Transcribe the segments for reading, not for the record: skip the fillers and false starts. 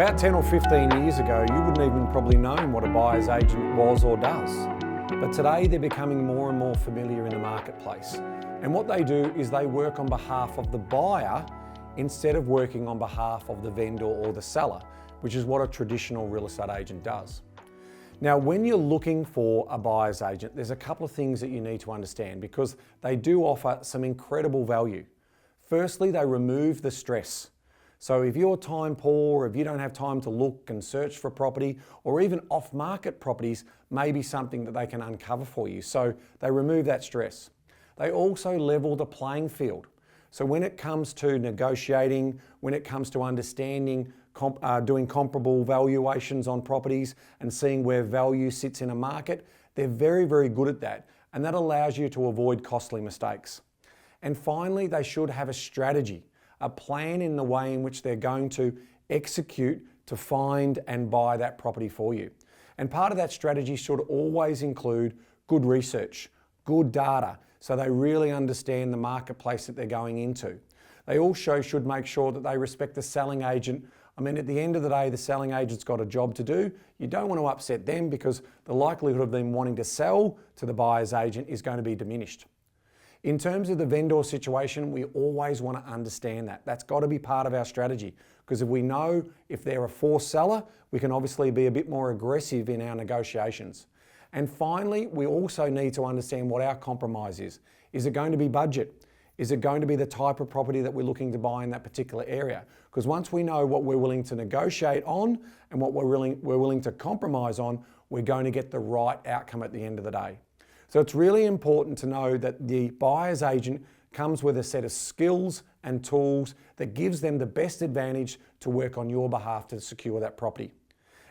About 10 or 15 years ago, you wouldn't even probably known what a buyer's agent was or does. But today they're becoming more and more familiar in the marketplace. And what they do is they work on behalf of the buyer instead of working on behalf of the vendor or the seller, which is what a traditional real estate agent does. Now, when you're looking for a buyer's agent, there's a couple of things that you need to understand because they do offer some incredible value. Firstly, they remove the stress. So if you're time poor, if you don't have time to look and search for property, or even off-market properties may be something that they can uncover for you. So they remove that stress. They also level the playing field. So when it comes to negotiating, when it comes to understanding, doing comparable valuations on properties and seeing where value sits in a market, they're very, very good at that. And that allows you to avoid costly mistakes. And finally, they should have a strategy, a plan in the way in which they're going to execute to find and buy that property for you. And part of that strategy should always include good research, good data, so they really understand the marketplace that they're going into. They also should make sure that they respect the selling agent. I mean, at the end of the day, the selling agent's got a job to do. You don't want to upset them because the likelihood of them wanting to sell to the buyer's agent is going to be diminished. In terms of the vendor situation, we always want to understand that. That's got to be part of our strategy because if we know if they're a forced seller, we can obviously be a bit more aggressive in our negotiations. And finally, we also need to understand what our compromise is. Is it going to be budget? Is it going to be the type of property that we're looking to buy in that particular area? Because once we know what we're willing to negotiate on and what we're willing to compromise on, we're going to get the right outcome at the end of the day. So it's really important to know that the buyer's agent comes with a set of skills and tools that gives them the best advantage to work on your behalf to secure that property.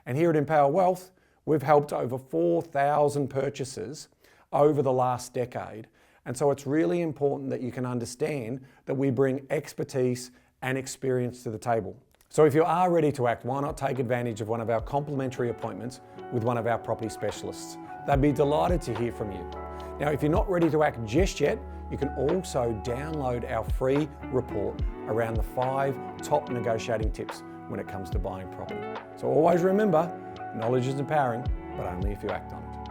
And here at Empower Wealth, we've helped over 4,000 purchases over the last decade. And so it's really important that you can understand that we bring expertise and experience to the table. So if you are ready to act, why not take advantage of one of our complimentary appointments with one of our property specialists? They'd be delighted to hear from you. Now, if you're not ready to act just yet, you can also download our free report around the 5 top negotiating tips when it comes to buying property. So always remember, knowledge is empowering, but only if you act on it.